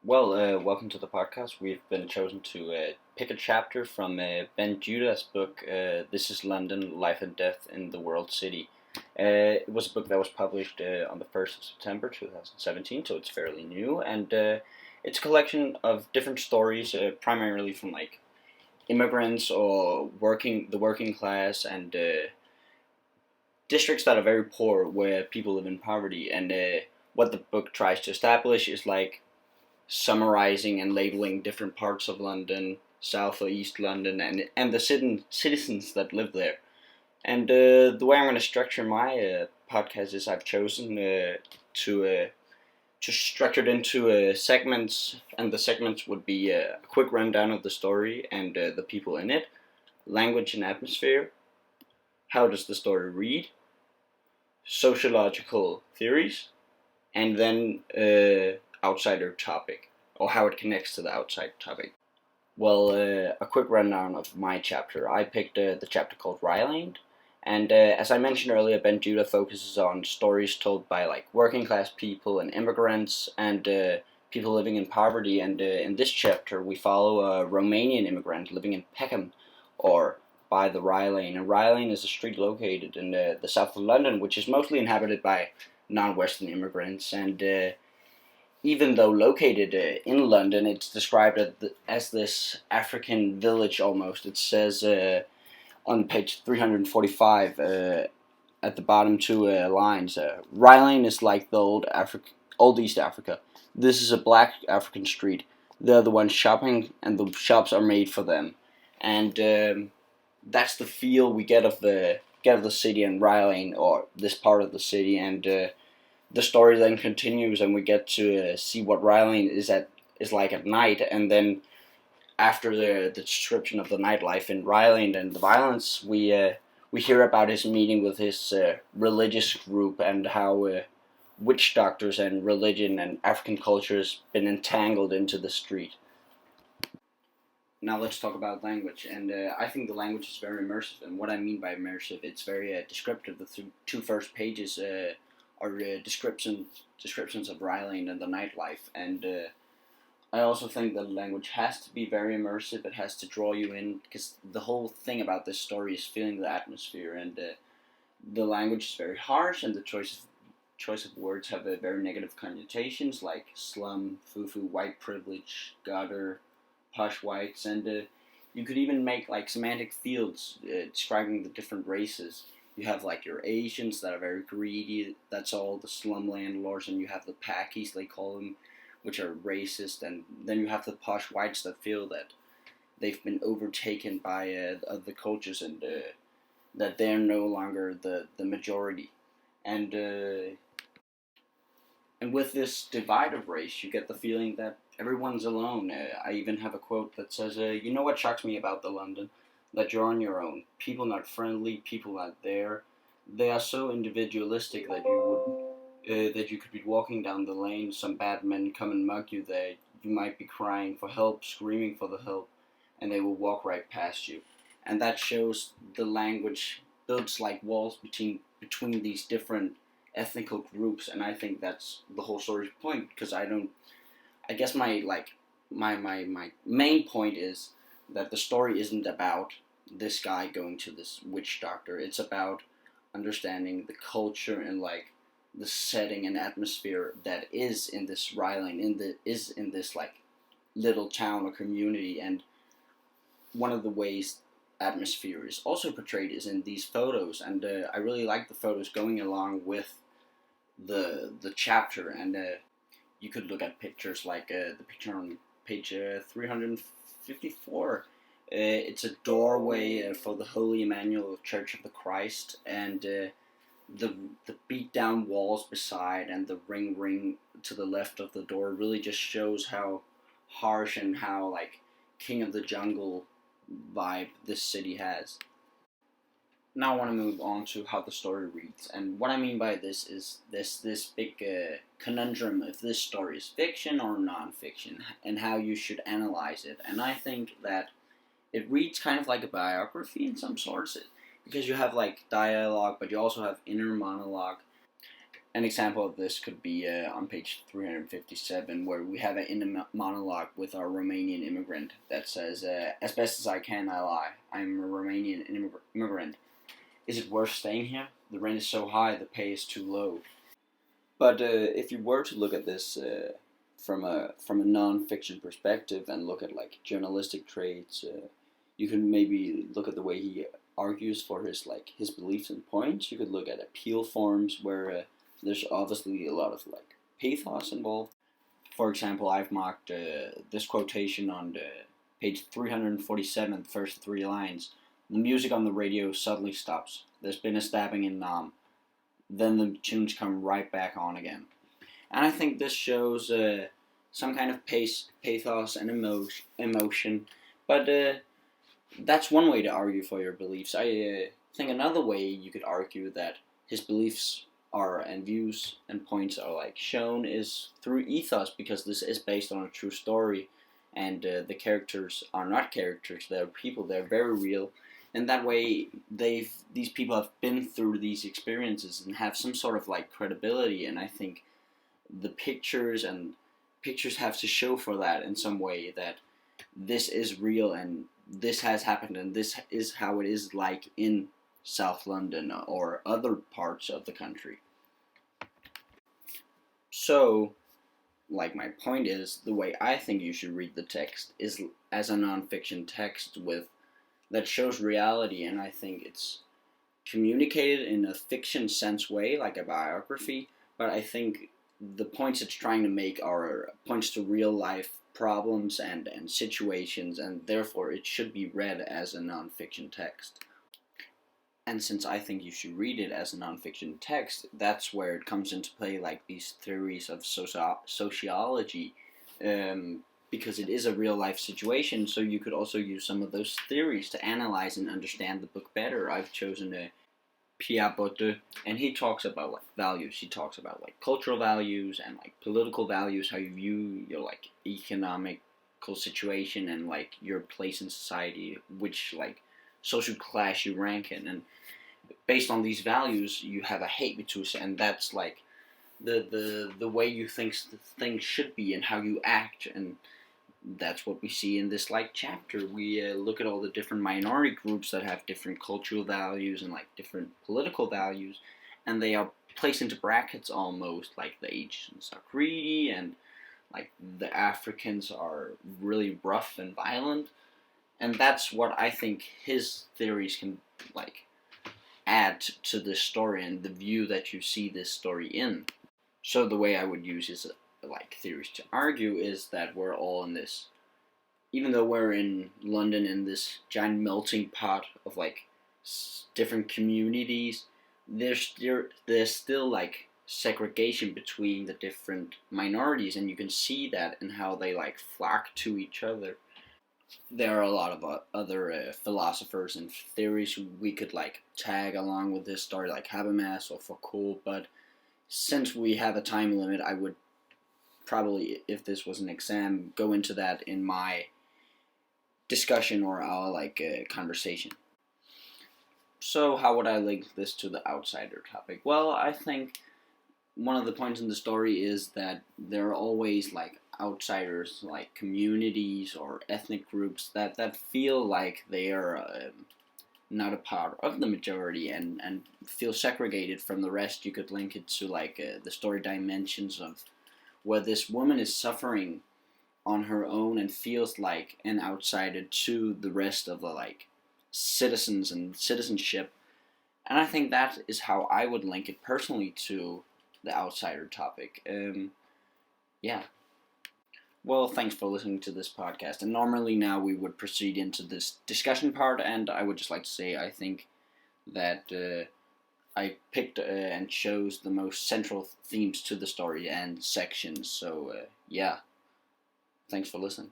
Welcome to the podcast. We've been chosen to pick a chapter from Ben Judah's book, This is London, Life and Death in the World City. It was a book that was published on the 1st of September 2017, so it's fairly new, and it's a collection of different stories, primarily from immigrants or the working class, and districts that are very poor where people live in poverty. And what the book tries to establish is summarizing and labeling different parts of London, South or East London, and the citizens that live there. And the way I'm going to structure my podcast is I've chosen to structure it into segments, and the segments would be a quick rundown of the story and the people in it, language and atmosphere, how does the story read, sociological theories, and then outsider topic, or how it connects to the outside topic. A quick rundown of my chapter. I picked the chapter called Rye Lane, and as I mentioned earlier, Ben Judah focuses on stories told by working class people and immigrants and people living in poverty. And in this chapter, we follow a Romanian immigrant living in Peckham, or by the Rye Lane. And Rye Lane is a street located in the south of London, which is mostly inhabited by non-Western immigrants. And even though located in London, it's described as this African village almost. It says on page 345 at the bottom two lines, Rye Lane is like the old East Africa. This is a black African street. They're the ones shopping, and the shops are made for them. And that's the feel we get of the city and Rye Lane, or this part of the city. And the story then continues, and we get to see what Rye Lane is like at night. And then after the description of the nightlife in Rye Lane and the violence, we hear about his meeting with his religious group, and how witch doctors and religion and African culture has been entangled into the street. Now let's talk about language, and I think the language is very immersive. And what I mean by immersive, it's very descriptive. The two first pages are descriptions of Rye Lane and the nightlife. And I also think that language has to be very immersive. It has to draw you in, because the whole thing about this story is feeling the atmosphere. And the language is very harsh, and the choice of words have very negative connotations, like slum, foo-foo, white privilege, gutter, posh whites. And you could even make semantic fields describing the different races. You have your Asians that are very greedy. That's all the slum landlords, and you have the Pakis, they call them, which are racist. And then you have the posh whites that feel that they've been overtaken by other cultures, and that they're no longer the majority. And and with this divide of race, you get the feeling that everyone's alone. I even have a quote that says, "You know what shocks me about the London? That you're on your own. People not friendly. People not there. They are so individualistic that you could be walking down the lane, some bad men come and mug you there. You might be crying for help, screaming for the help, and they will walk right past you." And that shows the language builds walls between these different ethnical groups. And I think that's the whole story's point, because I guess my main point is that the story isn't about this guy going to this witch doctor. It's about understanding the culture and the setting and atmosphere that is in this Rye Lane, is in this little town or community. And one of the ways atmosphere is also portrayed is in these photos. And I really like the photos going along with the chapter. And you could look at pictures like the picture on page 354. It's a doorway for the Holy Emmanuel Church of the Christ. And the beat down walls beside, and the ring to the left of the door really just shows how harsh and how King of the Jungle vibe this city has. Now I want to move on to how the story reads. And what I mean by this is this big conundrum if this story is fiction or non-fiction, and how you should analyze it. And I think that it reads kind of like a biography in some sorts, because you have dialogue, but you also have inner monologue. An example of this could be on page 357, where we have an inner monologue with our Romanian immigrant that says, "As best as I can, I lie. I'm a Romanian immigrant. Is it worth staying here? The rent is so high, the pay is too low." But if you were to look at this from a non-fiction perspective and look at like journalistic traits, you can maybe look at the way he argues for his beliefs and points. You could look at appeal forms where there's obviously a lot of like pathos involved. For example, I've marked this quotation on page 347, the first three lines. "The music on the radio suddenly stops. There's been a stabbing in Nam. Then the tunes come right back on again." And I think this shows some kind of pathos and emotion. But that's one way to argue for your beliefs. I think another way you could argue that his beliefs are and views and points are like shown is through ethos, because this is based on a true story, and the characters are not characters; they're people. They're very real. And that way, these people have been through these experiences and have some sort of like credibility. And I think the pictures have to show for that in some way, that this is real and this has happened and this is how it is like in South London or other parts of the country. So, like, my point is, the way I think you should read the text is as a non-fiction text that shows reality, and I think it's communicated in a fiction sense way, like a biography, but I think the points it's trying to make are points to real life problems and situations, and therefore it should be read as a non-fiction text. And since I think you should read it as a non-fiction text, that's where it comes into play, like these theories of sociology, because it is a real life situation, so you could also use some of those theories to analyze and understand the book better. I've chosen Pierre Botteux, and he talks about like values. He talks about like cultural values and like political values, how you view your like economical situation and like your place in society, which like social class you rank in, and based on these values you have a habitus, and that's like the way you think things should be and how you act. And that's what we see in this like chapter. We look at all the different minority groups that have different cultural values and like different political values, and they are placed into brackets almost, like the Asians are greedy and like the Africans are really rough and violent. And that's what I think his theories can like add to this story and the view that you see this story in. So the way I would use his like theories to argue is that we're all in this, even though we're in London in this giant melting pot of like different communities, there's still like segregation between the different minorities, and you can see that in how they like flock to each other. There are a lot of other philosophers and theories we could like tag along with this story, like Habermas or Foucault, but since we have a time limit, I would probably, if this was an exam, go into that in my discussion or our like conversation. So how would I link this to the outsider topic? Well, I think one of the points in the story is that there are always like outsiders, like communities or ethnic groups that feel like they are not a part of the majority and feel segregated from the rest. You could link it to like the story dimensions of where this woman is suffering on her own and feels like an outsider to the rest of the like citizens and citizenship. And I think that is how I would link it personally to the outsider topic. Yeah. Well, thanks for listening to this podcast. And normally now we would proceed into this discussion part, and I would just like to say I think that I picked and chose the most central themes to the story and sections. So, yeah. Thanks for listening.